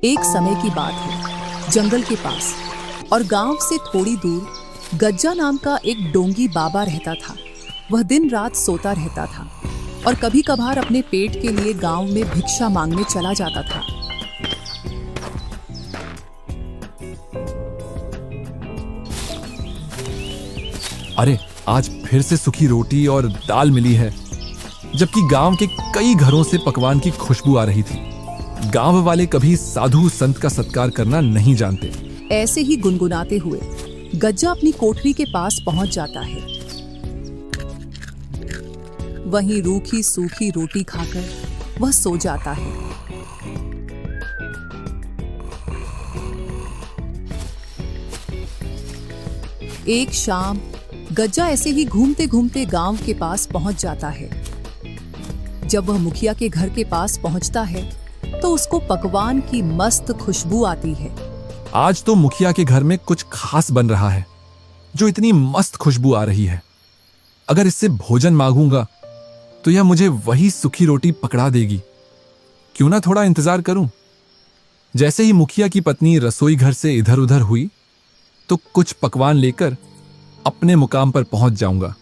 एक समय की बात है, जंगल के पास और गांव से थोड़ी दूर गज्जा नाम का एक डोंगी बाबा रहता था। वह दिन रात सोता रहता था और कभी कभार अपने पेट के लिए गांव में भिक्षा मांगने चला जाता था। अरे, आज फिर से सूखी रोटी और दाल मिली है, जबकि गांव के कई घरों से पकवान की खुशबू आ रही थी। गांव वाले कभी साधु संत का सत्कार करना नहीं जानते। ऐसे ही गुनगुनाते हुए गज्जा अपनी कोठरी के पास पहुंच जाता है। वहीं रूखी सूखी रोटी खाकर वह सो जाता है। एक शाम गज्जा ऐसे ही घूमते घूमते गांव के पास पहुंच जाता है। जब वह मुखिया के घर के पास पहुंचता है तो उसको पकवान की मस्त खुशबू आती है। आज तो मुखिया के घर में कुछ खास बन रहा है, जो इतनी मस्त खुशबू आ रही है। अगर इससे भोजन मांगूंगा तो यह मुझे वही सूखी रोटी पकड़ा देगी। क्यों ना थोड़ा इंतजार करूं। जैसे ही मुखिया की पत्नी रसोई घर से इधर उधर हुई तो कुछ पकवान लेकर अपने मुकाम पर पहुंच जाऊंगा।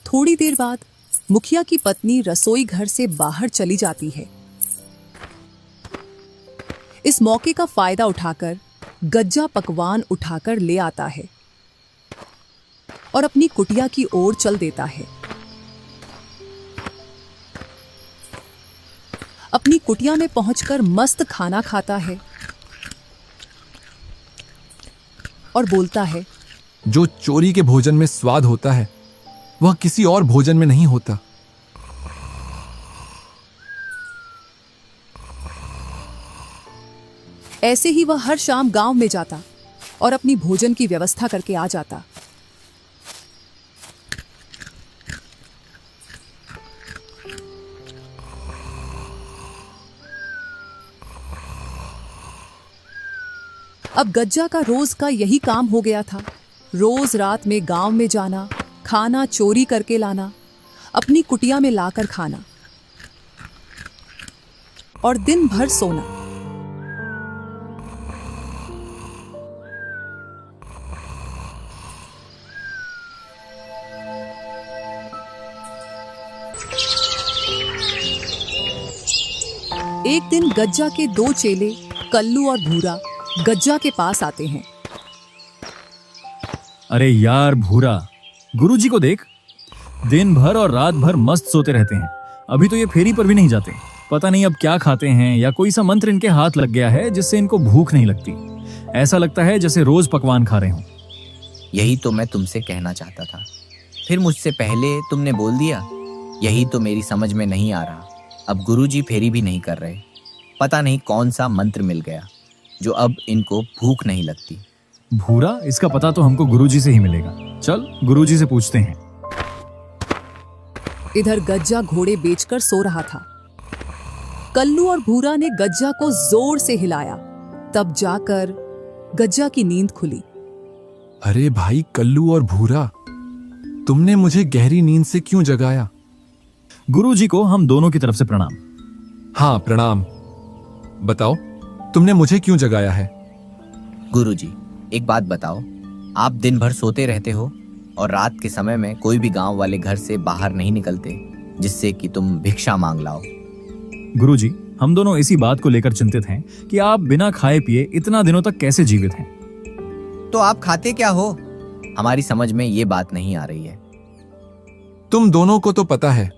थोड़ी देर बाद मुखिया की पत्नी रसोई घर से बाहर चली जाती है। इस मौके का फायदा उठाकर गज्जा पकवान उठाकर ले आता है और अपनी कुटिया की ओर चल देता है। अपनी कुटिया में पहुंचकर मस्त खाना खाता है और बोलता है, जो चोरी के भोजन में स्वाद होता है वह किसी और भोजन में नहीं होता। ऐसे ही वह हर शाम गांव में जाता और अपनी भोजन की व्यवस्था करके आ जाता। अब गज्जा का रोज का यही काम हो गया था। रोज रात में गांव में जाना, खाना चोरी करके लाना, अपनी कुटिया में लाकर खाना और दिन भर सोना। एक दिन गज्जा के दो चेले कल्लू और भूरा गज्जा के पास आते हैं। अरे यार भूरा, गुरुजी को देख, दिन भर और रात भर मस्त सोते रहते हैं। अभी तो ये फेरी पर भी नहीं जाते। पता नहीं अब क्या खाते हैं, या कोई सा मंत्र इनके हाथ लग गया है जिससे इनको भूख नहीं लगती। ऐसा लगता है जैसे रोज पकवान खा रहे हों। यही तो मैं तुमसे कहना चाहता था, फिर मुझसे पहले तुमने बोल दिया। यही तो मेरी समझ में नहीं आ रहा। अब गुरुजी फेरी भी नहीं कर रहे। पता नहीं कौन सा मंत्र मिल गया जो अब इनको भूख नहीं लगती। भूरा, इसका पता तो हमको गुरुजी से ही मिलेगा। चल गुरुजी से पूछते हैं। इधर गज्जा घोड़े बेचकर सो रहा था। कल्लू और भूरा ने गज्जा को जोर से हिलाया, तब जाकर गज्जा की नींद खुली। अरे भाई कल्लू और भूरा, तुमने मुझे गहरी नींद से क्यों जगाया? गुरुजी को हम दोनों की तरफ से प्रणाम। हाँ प्रणाम। बताओ, तुमने मुझे क्यों जगाया है? गुरुजी, एक बात बताओ, आप दिन भर सोते रहते हो और रात के समय में कोई भी गांव वाले घर से बाहर नहीं निकलते जिससे कि तुम भिक्षा मांग लाओ। गुरुजी, हम दोनों इसी बात को लेकर चिंतित हैं कि आप बिना खाए पिए इतना दिनों तक कैसे जीवित हैं। तो आप खाते क्या हो? हमारी समझ में ये बात नहीं आ रही है। तुम दोनों को तो पता है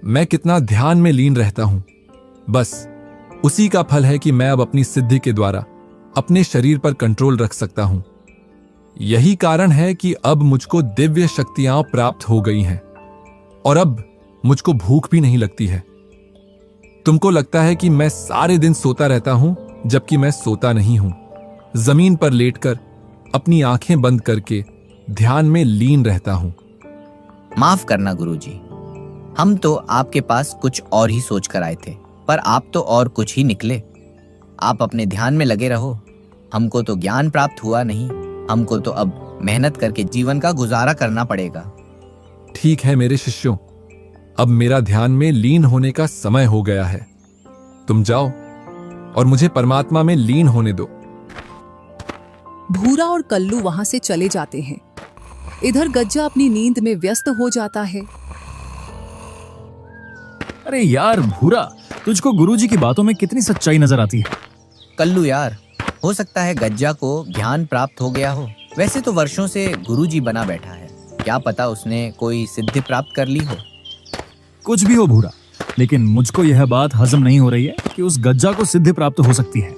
मैं कितना ध्यान में लीन रहता हूं। बस उसी का फल है कि मैं अब अपनी सिद्धि के द्वारा अपने शरीर पर कंट्रोल रख सकता हूं। यही कारण है कि अब मुझको दिव्य शक्तियां प्राप्त हो गई हैं और अब मुझको भूख भी नहीं लगती है। तुमको लगता है कि मैं सारे दिन सोता रहता हूं, जबकि मैं सोता नहीं हूं। जमीन पर लेटकर अपनी आंखें बंद करके ध्यान में लीन रहता हूं। माफ करना गुरुजी, हम तो आपके पास कुछ और ही सोच कर आए थे, पर आप तो और कुछ ही निकले। आप अपने ध्यान में लगे रहो। हमको तो ज्ञान प्राप्त हुआ नहीं, हमको तो अब मेहनत करके जीवन का गुजारा करना पड़ेगा। ठीक है मेरे शिष्यों, अब मेरा ध्यान में लीन होने का समय हो गया है। तुम जाओ और मुझे परमात्मा में लीन होने दो। भूरा और कल्लू वहां से चले जाते हैं। इधर गज्जा अपनी नींद में व्यस्त हो जाता है। अरे यार भूरा, तुझको गुरुजी की बातों में कितनी सच्चाई नजर आती है। कल्लू यार, हो सकता है गज्जा को ज्ञान प्राप्त हो गया हो। वैसे तो वर्षों से गुरुजी बना बैठा है, क्या पता उसने कोई सिद्धि प्राप्त कर ली हो। कुछ भी हो भूरा, लेकिन मुझको यह बात हजम नहीं हो रही है कि उस गज्जा को सिद्धि प्राप्त हो सकती है।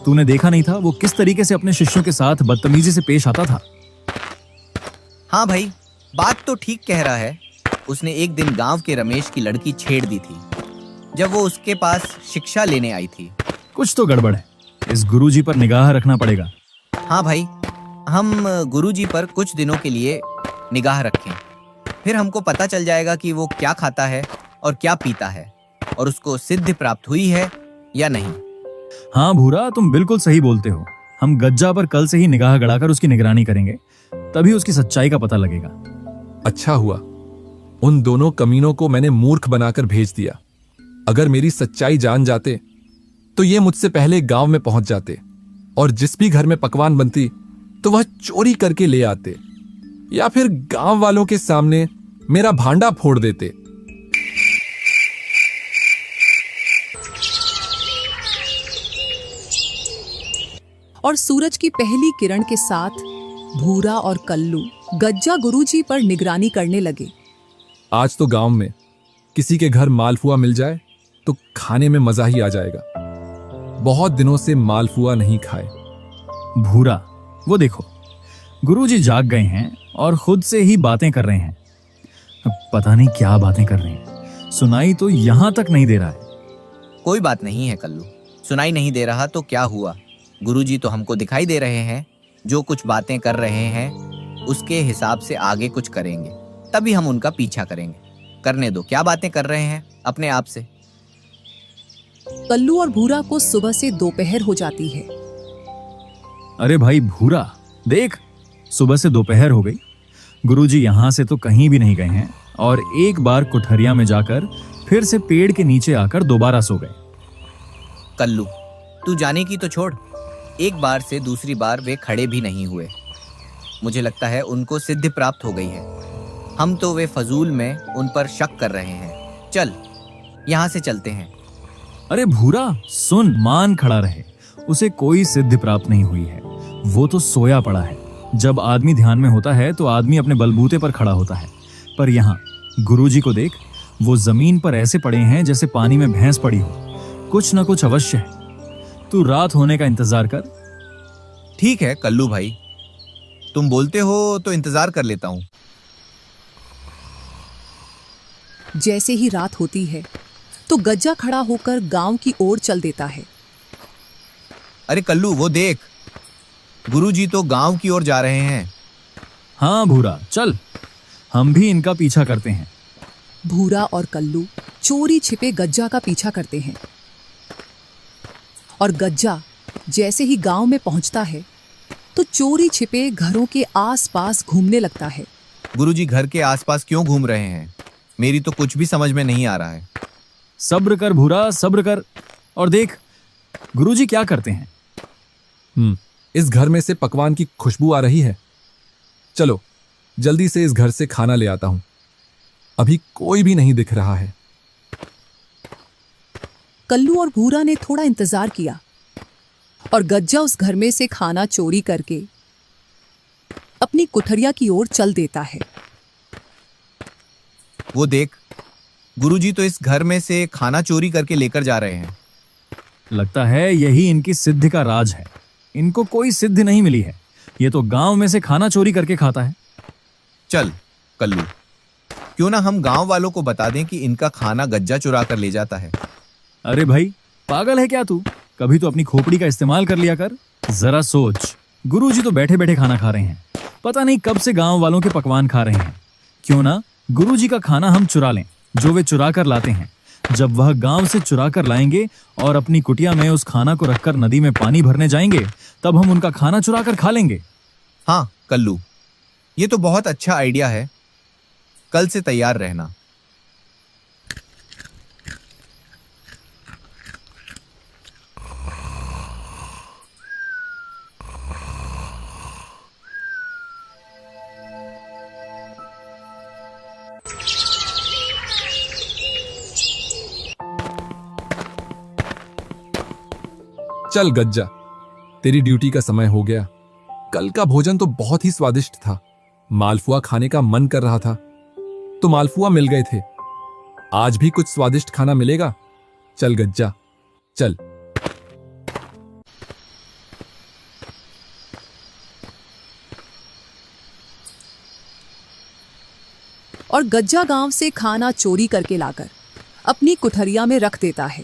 तूने देखा नहीं था वो किस तरीके से अपने शिष्यों के साथ बदतमीजी से पेश आता था। हाँ भाई, बात तो ठीक कह रहा है। उसने एक दिन गांव के रमेश की लड़की छेड़ दी थी जब वो उसके पास शिक्षा लेने आई थी। कुछ तो गड़बड़ है, इस गुरुजी पर निगाह रखना पड़ेगा। हाँ भाई, हम गुरुजी पर कुछ दिनों के लिए निगाह रखें, फिर हमको पता चल जाएगा कि वो क्या खाता है और क्या पीता है और उसको सिद्धि प्राप्त हुई है या नहीं। हाँ भूरा, तुम बिल्कुल सही बोलते हो। हम गज्जा पर कल से ही निगाह गड़ाकर उसकी निगरानी करेंगे, तभी उसकी सच्चाई का पता लगेगा। अच्छा हुआ उन दोनों कमीनों को मैंने मूर्ख बनाकर भेज दिया। अगर मेरी सच्चाई जान जाते तो ये मुझसे पहले गांव में पहुंच जाते और जिस भी घर में पकवान बनती तो वह चोरी करके ले आते या फिर गांव वालों के सामने मेरा भांडा फोड़ देते। और सूरज की पहली किरण के साथ भूरा और कल्लू गज्जा गुरुजी पर निगरानी करने लगे। आज तो गांव में किसी के घर मालपुआ मिल जाए तो खाने में मजा ही आ जाएगा। बहुत दिनों से मालपुआ नहीं खाए। भूरा, वो देखो, गुरुजी जाग गए हैं और खुद से ही बातें कर रहे हैं। पता नहीं क्या बातें कर रहे हैं, सुनाई तो यहां तक नहीं दे रहा है। कोई बात नहीं है कल्लू, सुनाई नहीं दे रहा तो क्या हुआ, गुरुजी तो हमको दिखाई दे रहे हैं। जो कुछ बातें कर रहे हैं उसके हिसाब से आगे कुछ करेंगे, तभी हम उनका पीछा करेंगे। करने दो, क्या बातें कर रहे हैं अपने आप से। कल्लू और भूरा को सुबह से दोपहर हो जाती है। अरे भाई भूरा, देख, सुबह से दोपहर हो गई। गुरुजी यहां से तो कहीं भी नहीं गए हैं और एक बार कुठरिया में जाकर फिर से पेड़ के नीचे आकर दोबारा सो गए। कल्लू, तू जाने की तो छोड़, एक बार से दूसरी बार वे खड़े भी नहीं हुए। मुझे लगता है उनको सिद्धि प्राप्त हो गई है। हम तो वे फजूल में उन पर शक कर रहे हैं। चल, यहाँ से चलते हैं। अरे भूरा सुन, मान खड़ा रहे, उसे कोई सिद्धि प्राप्त नहीं हुई है। वो तो सोया पड़ा है। जब आदमी ध्यान में होता है तो आदमी अपने बलबूते पर खड़ा होता है, पर यहाँ गुरुजी को देख, वो जमीन पर ऐसे पड़े हैं जैसे पानी में भैंस पड़ी हो। कुछ न कुछ अवश्य है। तू रात होने का इंतजार कर। ठीक है कल्लू भाई, तुम बोलते हो तो इंतजार कर लेता हूँ। जैसे ही रात होती है तो गज्जा खड़ा होकर गांव की ओर चल देता है। अरे कल्लू, वो देख, गुरुजी तो गांव की ओर जा रहे हैं। हाँ भूरा, चल, हम भी इनका पीछा करते हैं। भूरा और कल्लू चोरी छिपे गज्जा का पीछा करते हैं और गज्जा जैसे ही गांव में पहुंचता है तो चोरी छिपे घरों के आसपास घूमने लगता है। गुरुजी घर के आसपास क्यों घूम रहे हैं, मेरी तो कुछ भी समझ में नहीं आ रहा है। सब्र कर भूरा, सब्र कर, और देख गुरुजी क्या करते हैं। इस घर में से पकवान की खुशबू आ रही है। चलो जल्दी से इस घर से खाना ले आता हूं। अभी कोई भी नहीं दिख रहा है। कल्लू और भूरा ने थोड़ा इंतजार किया और गज्जा उस घर में से खाना चोरी करके अपनी कुठरिया की ओर चल देता है। वो देख, गुरुजी तो इस घर में से खाना चोरी करके लेकर जा रहे हैं। लगता है यही इनकी सिद्धि का राज है। इनको कोई सिद्धि नहीं मिली है, ये तो गांव में से खाना चोरी करके खाता है। चल कल्लू, क्यों ना हम गांव वालों को बता दें कि इनका खाना गज्जा चुरा कर ले जाता है। अरे भाई, पागल है क्या तू? कभी तो अपनी खोपड़ी का इस्तेमाल कर लिया कर। जरा सोच, गुरुजी तो बैठे बैठे खाना खा रहे हैं, पता नहीं कब से गांव वालों के पकवान खा रहे हैं। क्यों ना गुरुजी का खाना हम चुरा लें, जो वे चुरा कर लाते हैं। जब वह गांव से चुरा कर लाएंगे और अपनी कुटिया में उस खाना को रखकर नदी में पानी भरने जाएंगे, तब हम उनका खाना चुरा कर खा लेंगे। हाँ कल्लू, ये तो बहुत अच्छा आइडिया है। कल से तैयार रहना। चल गज्जा, तेरी ड्यूटी का समय हो गया। कल का भोजन तो बहुत ही स्वादिष्ट था। मालपुआ खाने का मन कर रहा था तो मालपुआ मिल गए थे। आज भी कुछ स्वादिष्ट खाना मिलेगा। चल गज्जा, चल। और गज्जा गांव से खाना चोरी करके लाकर अपनी कुठरिया में रख देता है।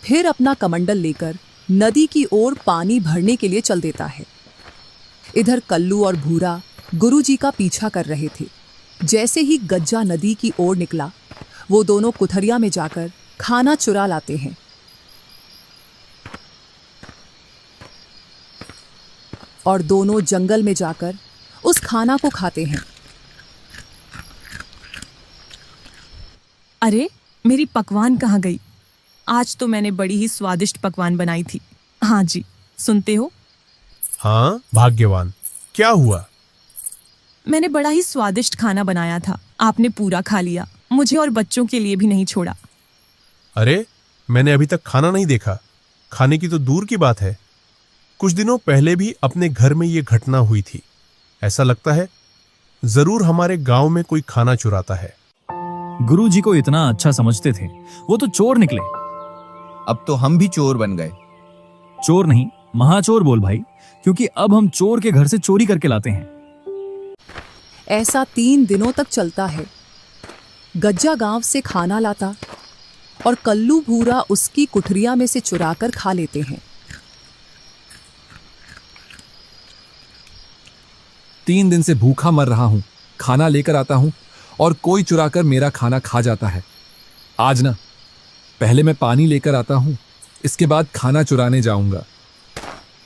फिर अपना कमंडल लेकर नदी की ओर पानी भरने के लिए चल देता है। इधर कल्लू और भूरा गुरुजी का पीछा कर रहे थे। जैसे ही गज्जा नदी की ओर निकला, वो दोनों कुठरिया में जाकर खाना चुरा लाते हैं और दोनों जंगल में जाकर उस खाना को खाते हैं। अरे, मेरी पकवान कहाँ गई? आज तो मैंने बड़ी ही स्वादिष्ट पकवान बनाई थी। हाँ जी, सुनते हो? हाँ भाग्यवान, क्या हुआ? मैंने बड़ा ही स्वादिष्ट खाना बनाया था। आपने पूरा खा लिया, मुझे और बच्चों के लिए भी नहीं छोड़ा। अरे, मैंने अभी तक खाना नहीं देखा। खाने की तो दूर की बात है। कुछ दिनों पहले भी अपने घर में ये घटना हुई थी। ऐसा लगता है जरूर हमारे गांव में कोई खाना चुराता है। गुरुजी को इतना अच्छा समझते थे, वो तो चोर निकले। अब तो हम भी चोर बन गए। चोर नहीं, महाचोर बोल भाई, क्योंकि अब हम चोर के घर से चोरी करके लाते हैं। ऐसा 3 दिनों तक चलता है। गज्जा गांव से खाना लाता और कल्लू भूरा उसकी कुठरिया में से चुराकर खा लेते हैं। 3 दिन से भूखा मर रहा हूं। खाना लेकर आता हूं और कोई चुराकर मेरा खाना खा जाता है। आज ना, पहले मैं पानी लेकर आता हूं, इसके बाद खाना चुराने जाऊंगा।